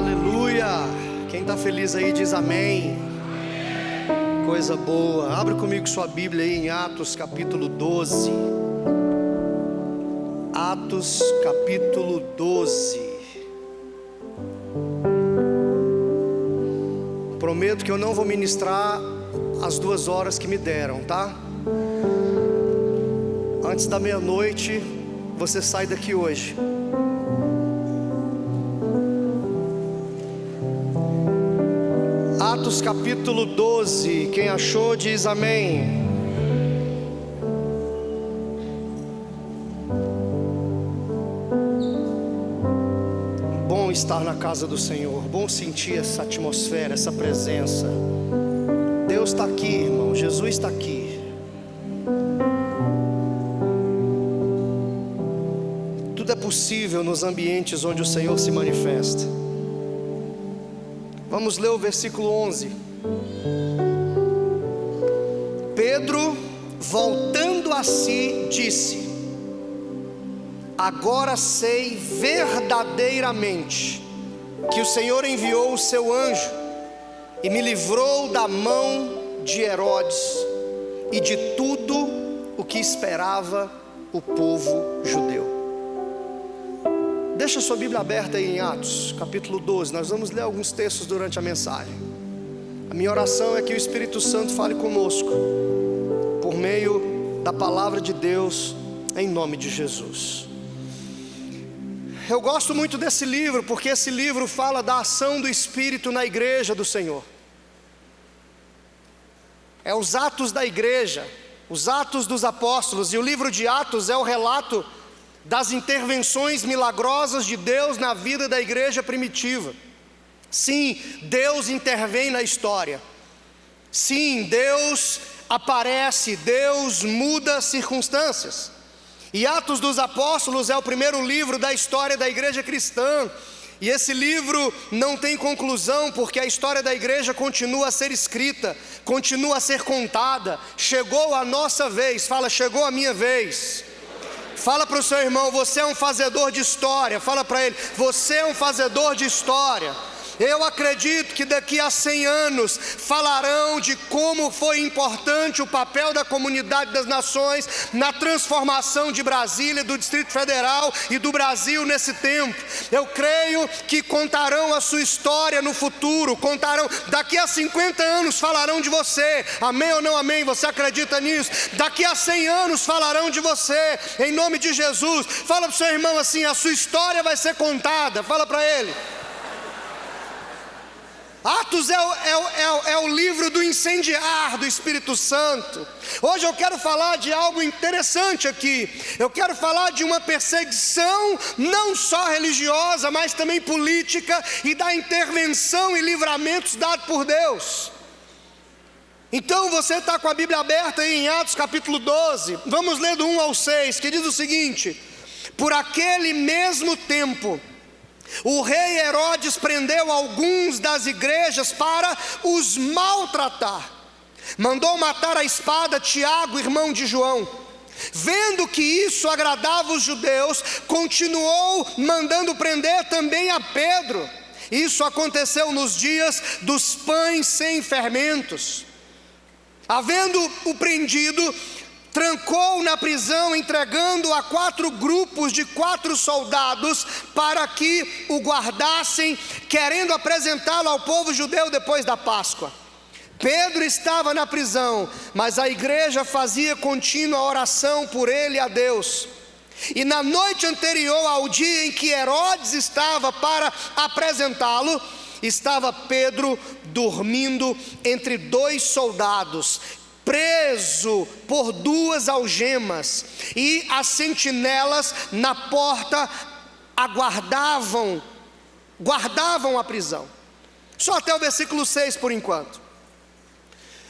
Aleluia! Quem está feliz aí diz amém. Coisa boa. Abre comigo sua Bíblia aí em Atos capítulo 12. Atos capítulo 12. Prometo que eu não vou ministrar as 2 horas que me deram, tá? Antes da meia-noite, você sai daqui hoje. Atos capítulo 12, quem achou diz amém. Bom estar na casa do Senhor, bom sentir essa atmosfera, essa presença. Deus está aqui, irmão, Jesus está aqui. Tudo é possível nos ambientes onde o Senhor se manifesta. Vamos ler o versículo 11. Pedro, voltando a si, disse: agora sei verdadeiramente que o Senhor enviou o seu anjo e me livrou da mão de Herodes e de tudo o que esperava o povo judeu. Deixa sua Bíblia aberta aí em Atos, capítulo 12. Nós vamos ler alguns textos durante a mensagem. A minha oração é que o Espírito Santo fale conosco, por meio da palavra de Deus, em nome de Jesus. Eu gosto muito desse livro, porque esse livro fala da ação do Espírito na igreja do Senhor. É os atos da igreja, os atos dos apóstolos, e o livro de Atos é o relato das intervenções milagrosas de Deus na vida da igreja primitiva. Sim, Deus intervém na história. Sim, Deus aparece, Deus muda circunstâncias. E Atos dos Apóstolos é o primeiro livro da história da igreja cristã. E esse livro não tem conclusão, porque a história da igreja continua a ser escrita, continua a ser contada. Chegou a nossa vez. Fala, chegou a minha vez. Fala para o seu irmão, você é um fazedor de história. Fala para ele, você é um fazedor de história. Eu acredito que daqui a 100 anos falarão de como foi importante o papel da comunidade das nações na transformação de Brasília, do Distrito Federal e do Brasil nesse tempo. Eu creio que contarão a sua história no futuro, contarão, daqui a 50 anos falarão de você, amém ou não amém? Você acredita nisso? Daqui a 100 anos falarão de você, em nome de Jesus. Fala para o seu irmão assim, a sua história vai ser contada. Fala para ele. Atos é o livro do incendiar do Espírito Santo. Hoje eu quero falar de algo interessante aqui. Eu quero falar de uma perseguição não só religiosa, mas também política, e da intervenção e livramentos dados por Deus. Então você está com a Bíblia aberta aí em Atos capítulo 12. Vamos ler do 1 ao 6, que diz o seguinte: por aquele mesmo tempo, o rei Herodes prendeu alguns das igrejas para os maltratar. Mandou matar à espada Tiago, irmão de João. Vendo que isso agradava os judeus, continuou mandando prender também a Pedro. Isso aconteceu nos dias dos pães sem fermentos. Havendo-o prendido, trancou na prisão, entregando a 4 grupos de 4 soldados para que o guardassem, querendo apresentá-lo ao povo judeu depois da Páscoa. Pedro estava na prisão, mas a igreja fazia contínua oração por ele a Deus. E na noite anterior ao dia em que Herodes estava para apresentá-lo, estava Pedro dormindo entre 2 soldados, preso por 2 algemas, e as sentinelas na porta guardavam a prisão. Só até o versículo 6 por enquanto.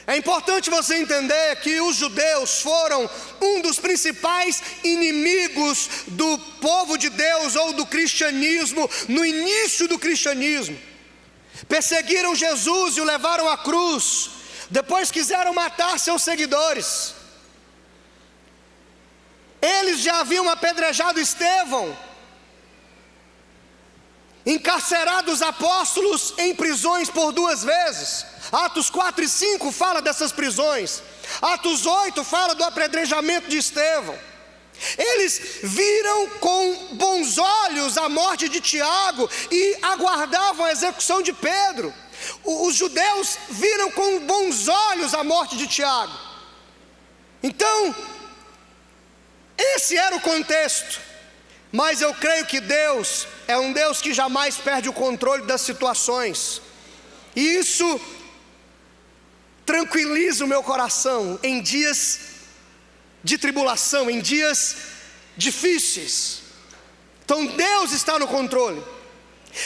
É importante você entender que os judeus foram um dos principais inimigos do povo de Deus ou do cristianismo, no início do cristianismo. Perseguiram Jesus e o levaram à cruz. Depois quiseram matar seus seguidores. Eles já haviam apedrejado Estevão. encarcerado os apóstolos em prisões por 2 vezes. Atos 4 e 5 fala dessas prisões. Atos 8 fala do apedrejamento de Estevão. Eles viram com bons olhos a morte de Tiago e aguardavam a execução de Pedro. Os judeus viram com bons olhos a morte de Tiago. Então, esse era o contexto. Mas eu creio que Deus é um Deus que jamais perde o controle das situações. E isso tranquiliza o meu coração em dias de tribulação, em dias difíceis. Então Deus está no controle.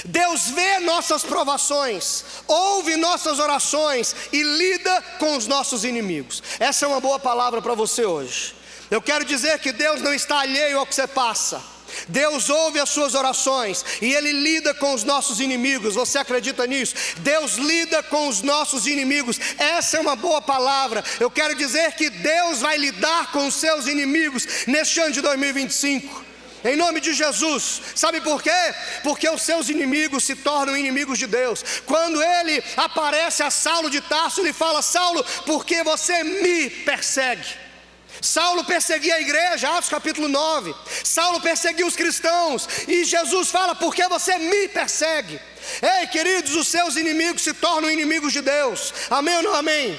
Deus vê nossas provações, ouve nossas orações e lida com os nossos inimigos. Essa é uma boa palavra para você hoje. Eu quero dizer que Deus não está alheio ao que você passa. Deus ouve as suas orações e Ele lida com os nossos inimigos. Você acredita nisso? Deus lida com os nossos inimigos. Essa é uma boa palavra. Eu quero dizer que Deus vai lidar com os seus inimigos neste ano de 2025, em nome de Jesus. Sabe por quê? Porque os seus inimigos se tornam inimigos de Deus. Quando ele aparece a Saulo de Tarso, ele fala: Saulo, por que você me persegue? Saulo perseguia a igreja, Atos capítulo 9. Saulo perseguia os cristãos, e Jesus fala: por que você me persegue? Ei, queridos, os seus inimigos se tornam inimigos de Deus. Amém ou não amém?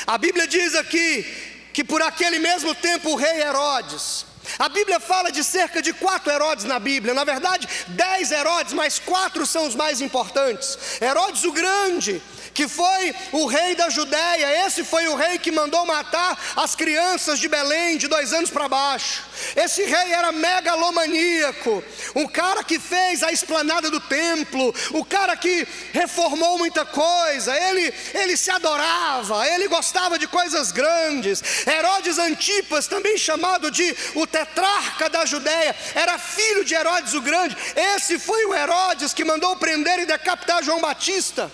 A Bíblia diz aqui que por aquele mesmo tempo o rei Herodes, a Bíblia fala de cerca de 4 Herodes na Bíblia. Na verdade 10 Herodes, mas 4 são os mais importantes. Herodes o Grande, que foi o rei da Judéia. Esse foi o rei que mandou matar as crianças de Belém de 2 anos para baixo. Esse rei era megalomaníaco, um cara que fez a esplanada do templo, o cara que reformou muita coisa. Ele se adorava, ele gostava de coisas grandes. Herodes Antipas, também chamado de o tetrarca da Judéia, era filho de Herodes o Grande. Esse foi o Herodes que mandou prender e decapitar João Batista.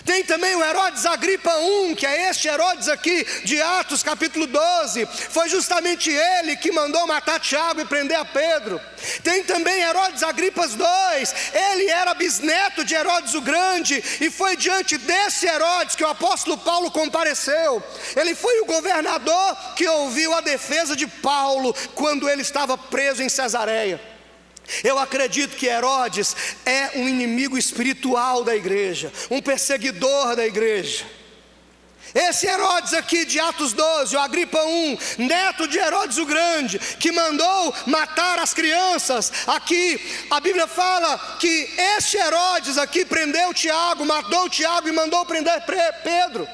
Tem também o Herodes Agripa I, que é este Herodes aqui de Atos capítulo 12. Foi justamente ele que mandou matar Tiago e prender a Pedro. Tem também Herodes Agripa II. Ele era bisneto de Herodes o Grande, e foi diante desse Herodes que o apóstolo Paulo compareceu. Ele foi o governador que ouviu a defesa de Paulo quando ele estava preso em Cesareia. Eu acredito que Herodes é um inimigo espiritual da igreja, um perseguidor da igreja. Esse Herodes aqui de Atos 12, o Agripa I, neto de Herodes o Grande, que mandou matar as crianças. Aqui a Bíblia fala que este Herodes aqui prendeu Tiago, matou Tiago e mandou prender Pedro.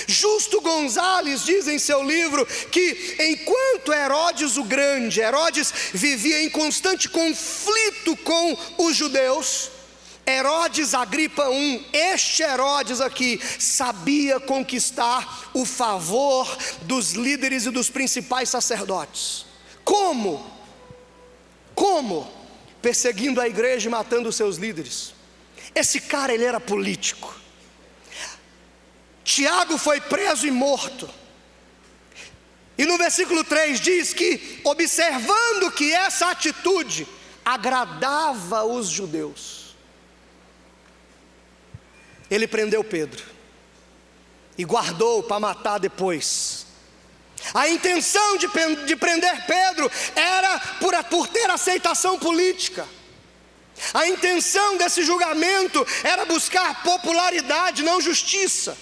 Justo Gonzalez diz em seu livro que enquanto Herodes o Grande, Herodes vivia em constante conflito com os judeus, Herodes Agripa I, este Herodes aqui, sabia conquistar o favor dos líderes e dos principais sacerdotes. Como? Perseguindo a igreja e matando os seus líderes. Esse cara, ele era político. Tiago foi preso e morto. E no versículo 3 diz que, observando que essa atitude agradava os judeus, ele prendeu Pedro e guardou para matar depois. A intenção de prender Pedro era por ter aceitação política. A intenção desse julgamento era buscar popularidade, não justiça.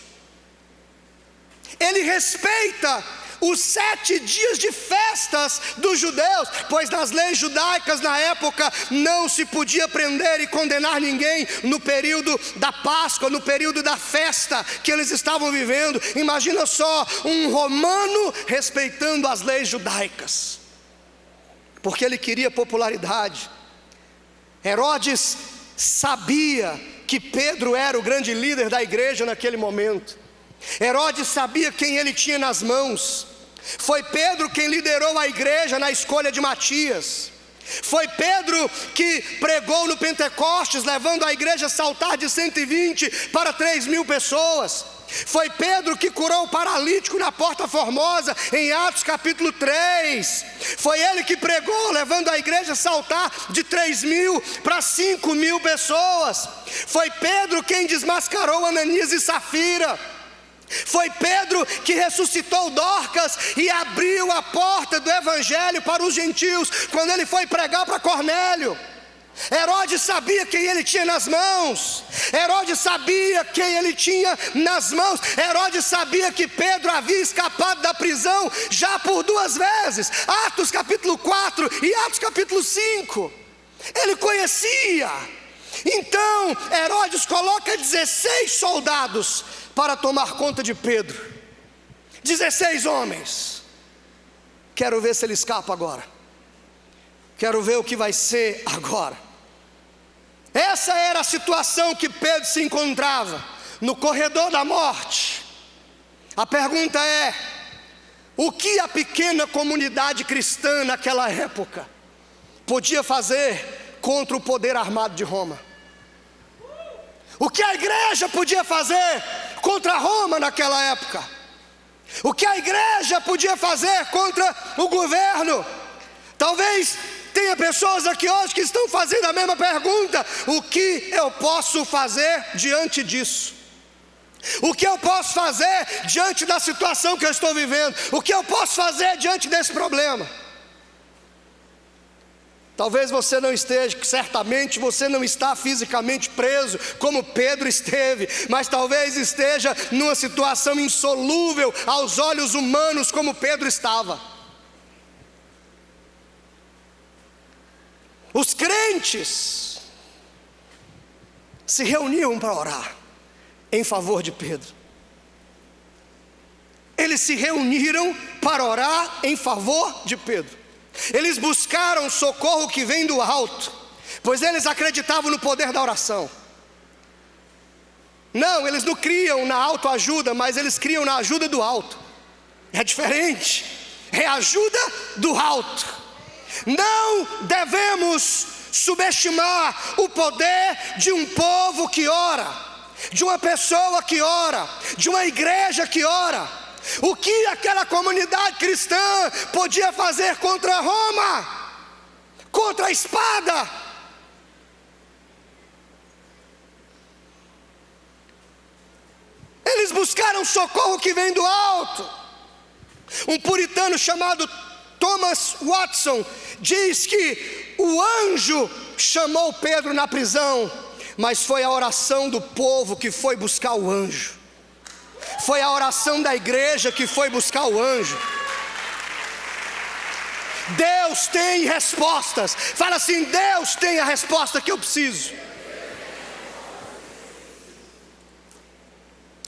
Ele respeita os 7 dias de festas dos judeus, pois nas leis judaicas na época não se podia prender e condenar ninguém no período da Páscoa, no período da festa que eles estavam vivendo. Imagina só, um romano respeitando as leis judaicas, porque ele queria popularidade. Herodes sabia que Pedro era o grande líder da igreja naquele momento. Herodes sabia quem ele tinha nas mãos. Foi Pedro quem liderou a igreja na escolha de Matias. Foi Pedro que pregou no Pentecostes, levando a igreja a saltar de 120 para 3.000 pessoas. Foi Pedro que curou o paralítico na Porta Formosa, em Atos capítulo 3. Foi ele que pregou, levando a igreja a saltar de 3.000 para 5.000 pessoas. Foi Pedro quem desmascarou Ananias e Safira. Foi Pedro que ressuscitou Dorcas e abriu a porta do evangelho para os gentios, quando ele foi pregar para Cornélio. Herodes sabia quem ele tinha nas mãos. Herodes sabia quem ele tinha nas mãos. Herodes sabia que Pedro havia escapado da prisão já por 2 vezes, Atos capítulo 4 e Atos capítulo 5. Ele conhecia. Então Herodes coloca 16 soldados para tomar conta de Pedro. 16 homens. Quero ver se ele escapa agora. Quero ver o que vai ser agora. Essa era a situação que Pedro se encontrava, no corredor da morte. A pergunta é: o que a pequena comunidade cristã naquela época podia fazer contra o poder armado de Roma? O que a igreja podia fazer contra Roma naquela época? O que a igreja podia fazer contra o governo? Talvez tenha pessoas aqui hoje que estão fazendo a mesma pergunta: o que eu posso fazer diante disso? O que eu posso fazer diante da situação que eu estou vivendo? O que eu posso fazer diante desse problema? Talvez você não esteja, certamente você não está fisicamente preso como Pedro esteve, mas talvez esteja numa situação insolúvel aos olhos humanos como Pedro estava. Os crentes se reuniam para orar em favor de Pedro. Eles se reuniram para orar em favor de Pedro. Eles buscaram socorro que vem do alto, pois eles acreditavam no poder da oração. Não, eles não criam na autoajuda, mas eles criam na ajuda do alto. É diferente, é a ajuda do alto. Não devemos subestimar o poder de um povo que ora, de uma pessoa que ora, de uma igreja que ora. O que aquela comunidade cristã podia fazer contra Roma, contra a espada? Eles buscaram socorro que vem do alto. Um puritano chamado Thomas Watson diz que o anjo chamou Pedro na prisão, mas foi a oração do povo que foi buscar o anjo. Foi a oração da igreja que foi buscar o anjo. Deus tem respostas. Fala assim: Deus tem a resposta que eu preciso.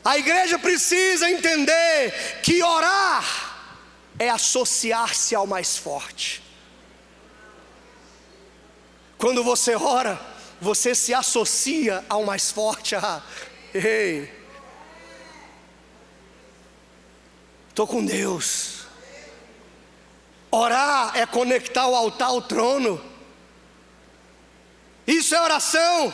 A igreja precisa entender que orar é associar-se ao mais forte. Quando você ora, você se associa ao mais forte. Ei, estou com Deus. Orar é conectar o altar ao trono. Isso é oração.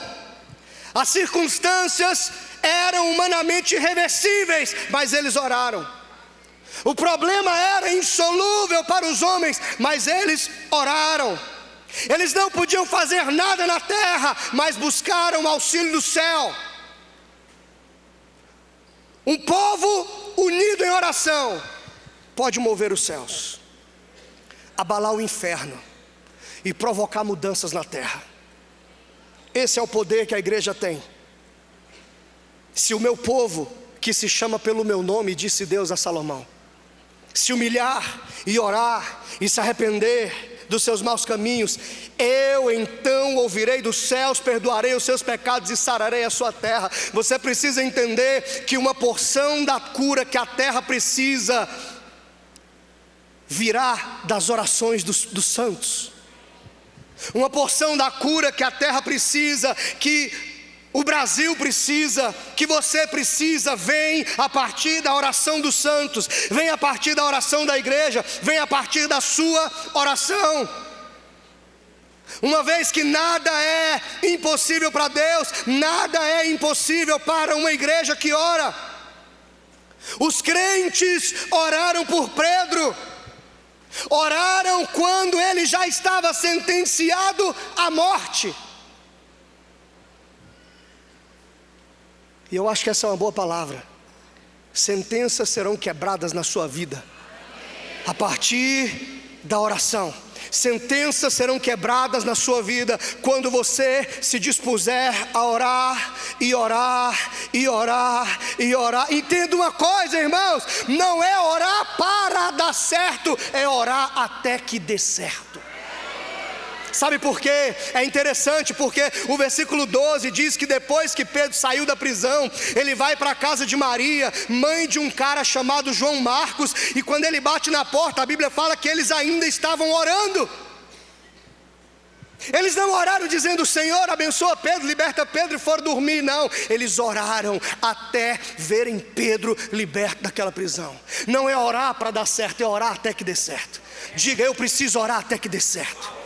As circunstâncias eram humanamente irreversíveis, mas eles oraram. O problema era insolúvel para os homens, mas eles oraram. Eles não podiam fazer nada na terra, mas buscaram o auxílio do céu. Um povo unido em oração pode mover os céus, abalar o inferno e provocar mudanças na terra. Esse é o poder que a igreja tem. Se o meu povo, que se chama pelo meu nome, disse Deus a Salomão, se humilhar e orar e se arrepender dos seus maus caminhos, eu então ouvirei dos céus, perdoarei os seus pecados e sararei a sua terra. Você precisa entender que uma porção da cura que a terra precisa virá das orações dos santos. Uma porção da cura que a terra precisa, que o Brasil precisa, que você precisa, vem a partir da oração dos santos, vem a partir da oração da igreja, vem a partir da sua oração. Uma vez que nada é impossível para Deus, nada é impossível para uma igreja que ora. Os crentes oraram por Pedro, oraram quando ele já estava sentenciado à morte. E eu acho que essa é uma boa palavra. Sentenças serão quebradas na sua vida a partir da oração. Sentenças serão quebradas na sua vida quando você se dispuser a orar e orar e orar e orar. Entenda uma coisa, irmãos: não é orar para dar certo, é orar até que dê certo. Sabe por quê? É interessante porque o versículo 12 diz que depois que Pedro saiu da prisão, ele vai para a casa de Maria, mãe de um cara chamado João Marcos, e quando ele bate na porta, a Bíblia fala que eles ainda estavam orando. Eles não oraram dizendo: Senhor, abençoa Pedro, liberta Pedro e foram dormir. Não, eles oraram até verem Pedro liberto daquela prisão. Não é orar para dar certo, é orar até que dê certo. Diga: eu preciso orar até que dê certo.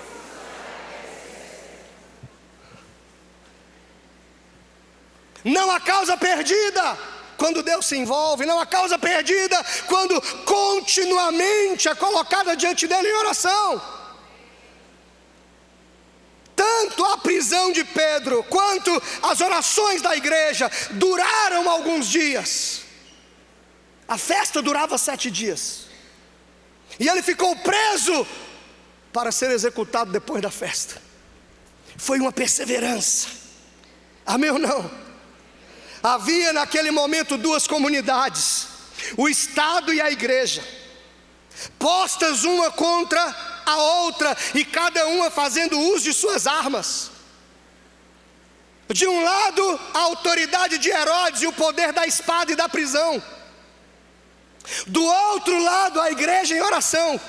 Não há causa perdida quando Deus se envolve. Não há causa perdida quando continuamente é colocada diante dele em oração. Tanto a prisão de Pedro quanto as orações da igreja duraram alguns dias. A festa durava 7 dias, e ele ficou preso para ser executado depois da festa. Foi uma perseverança. Amém ou não? Havia naquele momento 2 comunidades, o Estado e a igreja, postas uma contra a outra, e cada uma fazendo uso de suas armas. De um lado, a autoridade de Herodes e o poder da espada e da prisão. Do outro lado, a igreja em oração.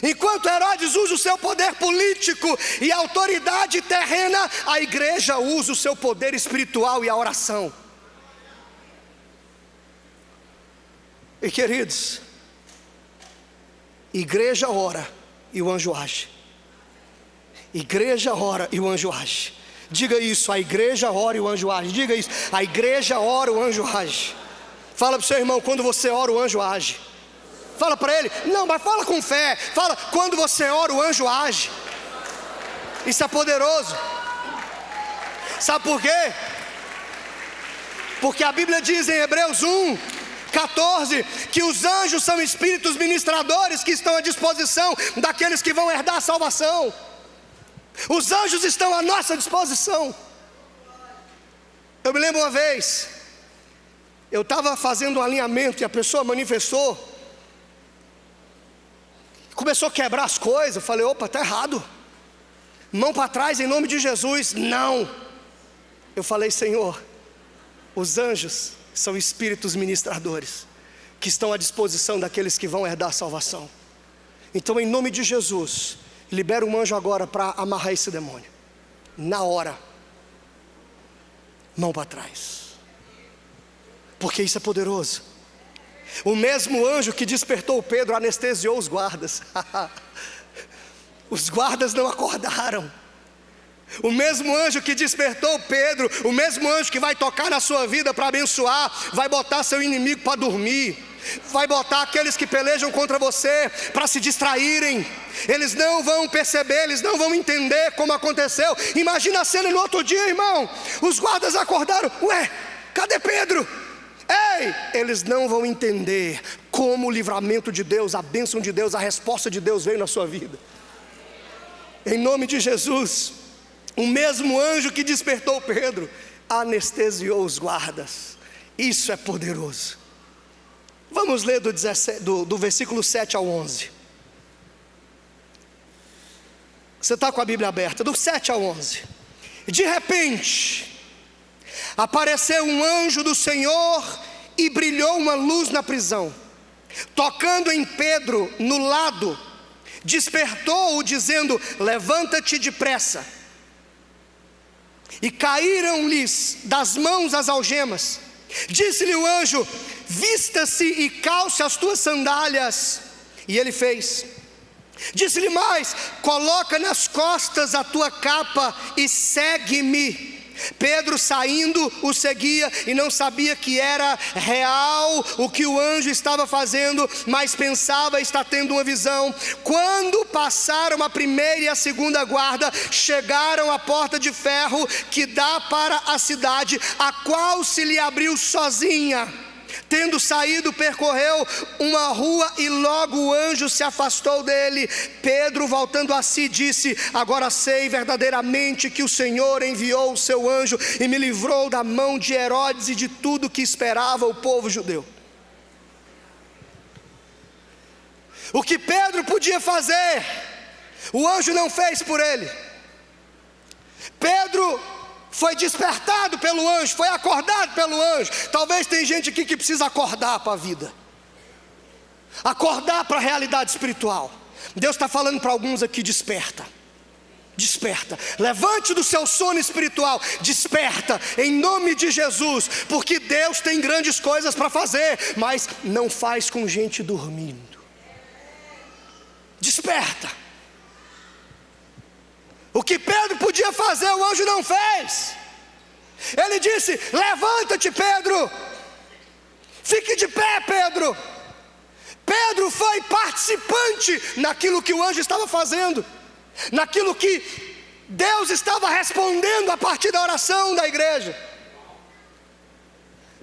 Enquanto Herodes usa o seu poder político e a autoridade terrena, a igreja usa o seu poder espiritual e a oração. E queridos, igreja ora e o anjo age. Igreja ora e o anjo age. Diga isso: a igreja ora e o anjo age. Diga isso: a igreja ora, o anjo age. Fala para o seu irmão: quando você ora, o anjo age. Fala para ele: não, mas fala com fé. Fala: quando você ora, o anjo age. Isso é poderoso. Sabe por quê? Porque a Bíblia diz em Hebreus 1:14 que os anjos são espíritos ministradores que estão à disposição daqueles que vão herdar a salvação. Os anjos estão à nossa disposição. Eu me lembro uma vez, eu estava fazendo um alinhamento e a pessoa manifestou, começou a quebrar as coisas. Eu falei: opa, está errado. Mão para trás em nome de Jesus. Não. Eu falei: Senhor, os anjos são espíritos ministradores que estão à disposição daqueles que vão herdar a salvação. Então, em nome de Jesus, libera um anjo agora para amarrar esse demônio. Na hora. Mão para trás. Porque isso é poderoso. O mesmo anjo que despertou Pedro anestesiou os guardas. Os guardas não acordaram. O mesmo anjo que despertou Pedro, o mesmo anjo que vai tocar na sua vida para abençoar, vai botar seu inimigo para dormir, vai botar aqueles que pelejam contra você para se distraírem. Eles não vão perceber, eles não vão entender como aconteceu. Imagina a cena no outro dia, irmão. Os guardas acordaram: ué, cadê Pedro? Ei, eles não vão entender como o livramento de Deus, a bênção de Deus, a resposta de Deus veio na sua vida. Em nome de Jesus, o mesmo anjo que despertou Pedro anestesiou os guardas. Isso é poderoso. Vamos ler do versículo 7 ao 11. Você está com a Bíblia aberta? Do 7 ao 11. De repente apareceu um anjo do Senhor e brilhou uma luz na prisão. Tocando em Pedro no lado, despertou-o dizendo: levanta-te depressa. E caíram-lhes das mãos as algemas. Disse-lhe o anjo: vista-se e calce as tuas sandálias. E ele fez. Disse-lhe mais: coloca nas costas a tua capa e segue-me. Pedro, saindo, o seguia e não sabia que era real o que o anjo estava fazendo, mas pensava estar tendo uma visão. Quando passaram a primeira e a segunda guarda, chegaram à porta de ferro que dá para a cidade, a qual se lhe abriu sozinha. Tendo saído, percorreu uma rua e logo o anjo se afastou dele. Pedro, voltando a si, disse: agora sei verdadeiramente que o Senhor enviou o seu anjo e me livrou da mão de Herodes e de tudo que esperava o povo judeu. O que Pedro podia fazer, o anjo não fez por ele. Pedro foi despertado pelo anjo, foi acordado pelo anjo. Talvez tem gente aqui que precisa acordar para a vida, acordar para a realidade espiritual. Deus está falando para alguns aqui: desperta, desperta, levante do seu sono espiritual, desperta, em nome de Jesus, porque Deus tem grandes coisas para fazer, mas não faz com gente dormindo. Desperta. O que Pedro podia fazer, o anjo não fez. Ele disse: levanta-te, Pedro, fique de pé, Pedro. Pedro foi participante naquilo que o anjo estava fazendo, naquilo que Deus estava respondendo a partir da oração da igreja.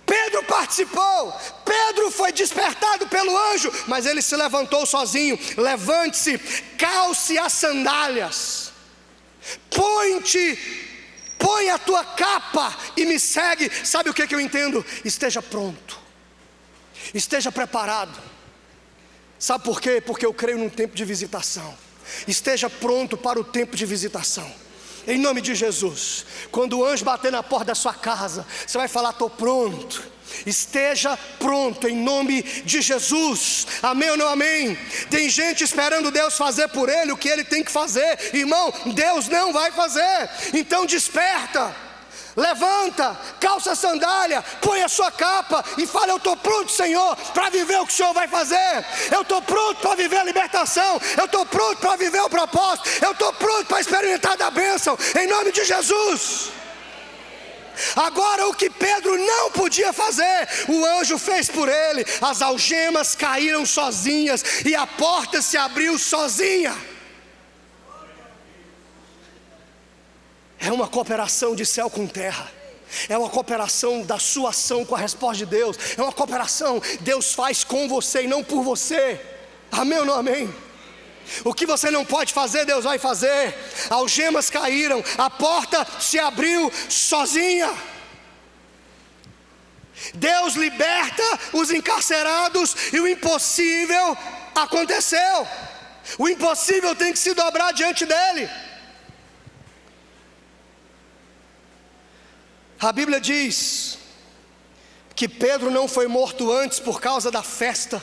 Pedro participou, Pedro foi despertado pelo anjo, mas ele se levantou sozinho. Levante-se, calce as sandálias, põe a tua capa e me segue. Sabe o que eu entendo? Esteja pronto, esteja preparado. Sabe por quê? Porque eu creio num tempo de visitação. Esteja pronto para o tempo de visitação, em nome de Jesus. Quando o anjo bater na porta da sua casa, você vai falar: estou pronto. Esteja pronto, em nome de Jesus. Amém ou não amém? Tem gente esperando Deus fazer por ele o que ele tem que fazer. Irmão, Deus não vai fazer. Então desperta, levanta, calça a sandália, põe a sua capa e fala: eu estou pronto, Senhor, para viver o que o Senhor vai fazer. Eu estou pronto para viver a libertação. Eu estou pronto para viver o propósito. Eu estou pronto para experimentar da bênção, em nome de Jesus. Agora, o que Pedro não podia fazer, o anjo fez por ele. As algemas caíram sozinhas e a porta se abriu sozinha. É uma cooperação de céu com terra. É uma cooperação da sua ação com a resposta de Deus. É uma cooperação, Deus faz com você e não por você. Amém ou não amém? O que você não pode fazer, Deus vai fazer. Algemas caíram, a porta se abriu sozinha. Deus liberta os encarcerados e o impossível aconteceu. O impossível tem que se dobrar diante dele. A Bíblia diz que Pedro não foi morto antes por causa da festa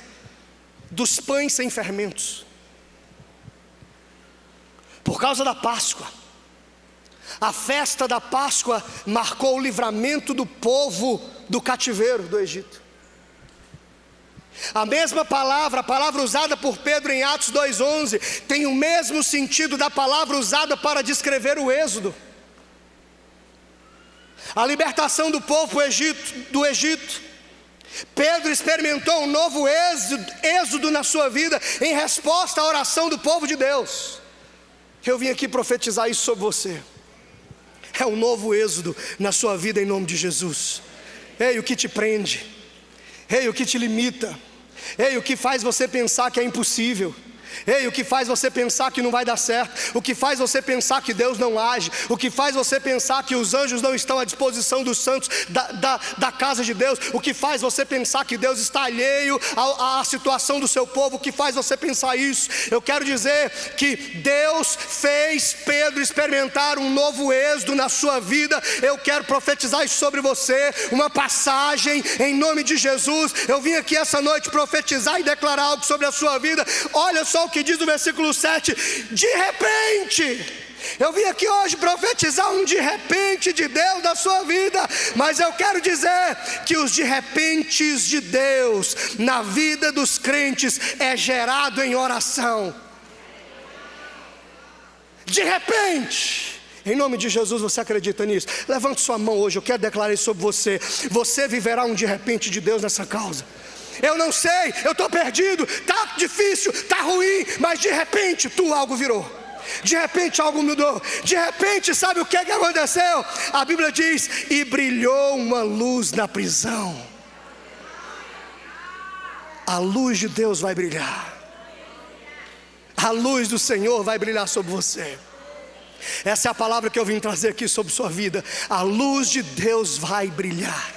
dos pães sem fermentos, por causa da Páscoa. A festa da Páscoa marcou o livramento do povo do cativeiro do Egito. A mesma palavra, a palavra usada por Pedro em Atos 2:11, tem o mesmo sentido da palavra usada para descrever o êxodo. A libertação do povo do Egito. Pedro experimentou um novo êxodo na sua vida, em resposta à oração do povo de Deus. Eu vim aqui profetizar isso sobre você. É um novo êxodo na sua vida, em nome de Jesus. Ei, o que te prende? Ei, o que te limita? Ei, o que faz você pensar que é impossível? Ei, o que faz você pensar que não vai dar certo? O que faz você pensar que Deus não age? O que faz você pensar que os anjos não estão à disposição dos santos da casa de Deus? O que faz você pensar que Deus está alheio à situação do seu povo? O que faz você pensar isso? Eu quero dizer que Deus fez Pedro experimentar um novo êxodo na sua vida. Eu quero profetizar isso sobre você, uma passagem em nome de Jesus. Eu vim aqui essa noite profetizar e declarar algo sobre a sua vida. Olha só o que diz o versículo 7, de repente. Eu vim aqui hoje profetizar um de repente de Deus na sua vida, mas eu quero dizer que os de repentes de Deus na vida dos crentes é gerado em oração. De repente, em nome de Jesus, você acredita nisso? Levante sua mão hoje, eu quero declarar isso sobre você. Você viverá um de repente de Deus nessa causa. Eu não sei, eu estou perdido, está difícil, está ruim, mas de repente algo virou. De repente algo mudou. De repente, sabe o que aconteceu? A Bíblia diz: e brilhou uma luz na prisão. A luz de Deus vai brilhar. A luz do Senhor vai brilhar sobre você. Essa é a palavra que eu vim trazer aqui sobre sua vida. A luz de Deus vai brilhar.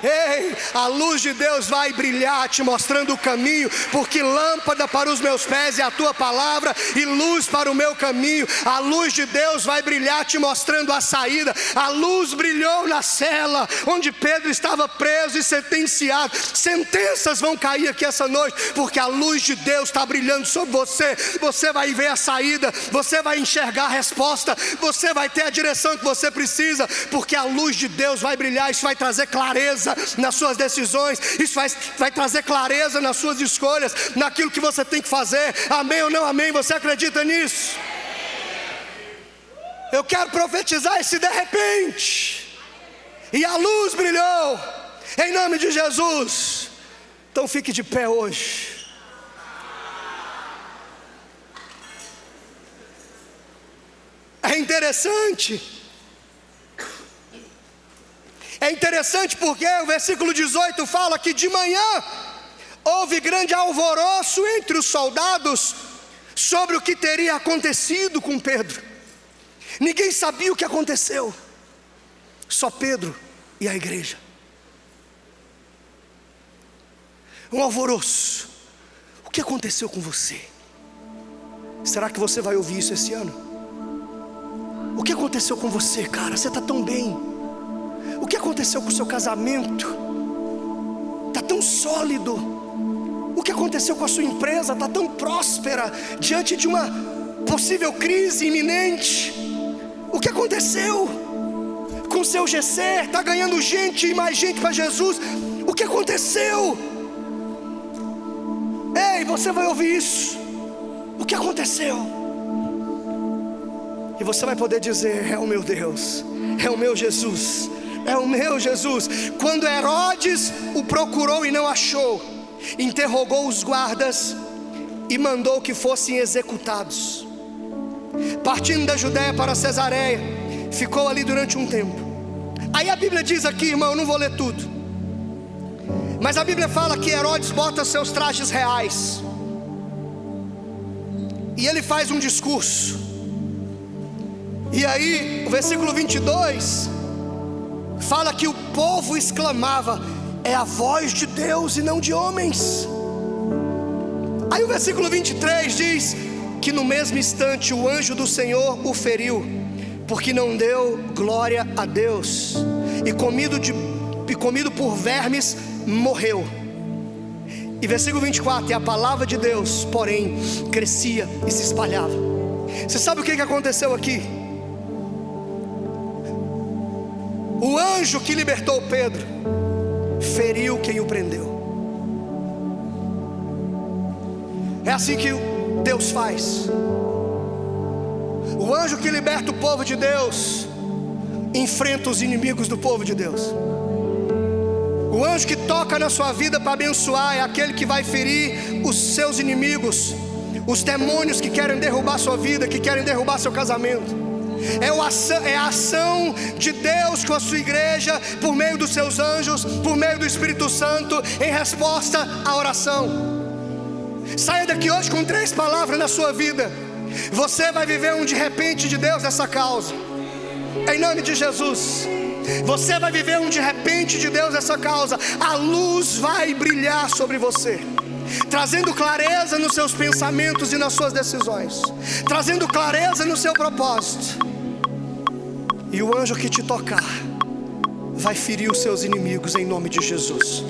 Ei, a luz de Deus vai brilhar, te mostrando o caminho, porque lâmpada para os meus pés é a tua palavra e luz para o meu caminho. A luz de Deus vai brilhar, te mostrando a saída. A luz brilhou na cela onde Pedro estava preso e sentenciado. Sentenças vão cair aqui essa noite, porque a luz de Deus está brilhando sobre você. Você vai ver a saída, você vai enxergar a resposta, você vai ter a direção que você precisa, porque a luz de Deus vai brilhar. Isso vai trazer clareza nas suas decisões, isso vai trazer clareza nas suas escolhas, naquilo que você tem que fazer. Amém ou não amém? Você acredita nisso? Eu quero profetizar esse de repente, e a luz brilhou, em nome de Jesus. Então fique de pé hoje. É interessante porque o versículo 18 fala que de manhã houve grande alvoroço entre os soldados sobre o que teria acontecido com Pedro. Ninguém sabia o que aconteceu, só Pedro e a igreja. Um alvoroço. O que aconteceu com você? Será que você vai ouvir isso esse ano? O que aconteceu com você, cara? Você está tão bem. O que aconteceu com o seu casamento? Está tão sólido. O que aconteceu com a sua empresa? Está tão próspera diante de uma possível crise iminente. O que aconteceu com o seu GC? Está ganhando gente e mais gente para Jesus. O que aconteceu? Ei, você vai ouvir isso. O que aconteceu? E você vai poder dizer: é o meu Deus, é o meu Jesus, é o meu Jesus. Quando Herodes o procurou e não achou, interrogou os guardas e mandou que fossem executados. Partindo da Judéia para Cesareia, ficou ali durante um tempo. Aí a Bíblia diz aqui, irmão, eu não vou ler tudo, mas a Bíblia fala que Herodes bota seus trajes reais e ele faz um discurso. E aí o versículo 22 fala que o povo exclamava: é a voz de Deus e não de homens. Aí o versículo 23 diz que no mesmo instante o anjo do Senhor o feriu, porque não deu glória a Deus, e comido por vermes morreu. E versículo 24, e a palavra de Deus, porém, crescia e se espalhava. Você sabe o que aconteceu aqui? O anjo que libertou Pedro feriu quem o prendeu. É assim que Deus faz. O anjo que liberta o povo de Deus enfrenta os inimigos do povo de Deus. O anjo que toca na sua vida para abençoar é aquele que vai ferir os seus inimigos, os demônios que querem derrubar sua vida, que querem derrubar seu casamento. É a ação de Deus com a sua igreja, por meio dos seus anjos, por meio do Espírito Santo, em resposta à oração. Saia daqui hoje com 3 palavras na sua vida. Você vai viver um de repente de Deus nessa causa, em nome de Jesus. Você vai viver um de repente de Deus nessa causa. A luz vai brilhar sobre você, trazendo clareza nos seus pensamentos e nas suas decisões, trazendo clareza no seu propósito. E o anjo que te tocar vai ferir os seus inimigos em nome de Jesus.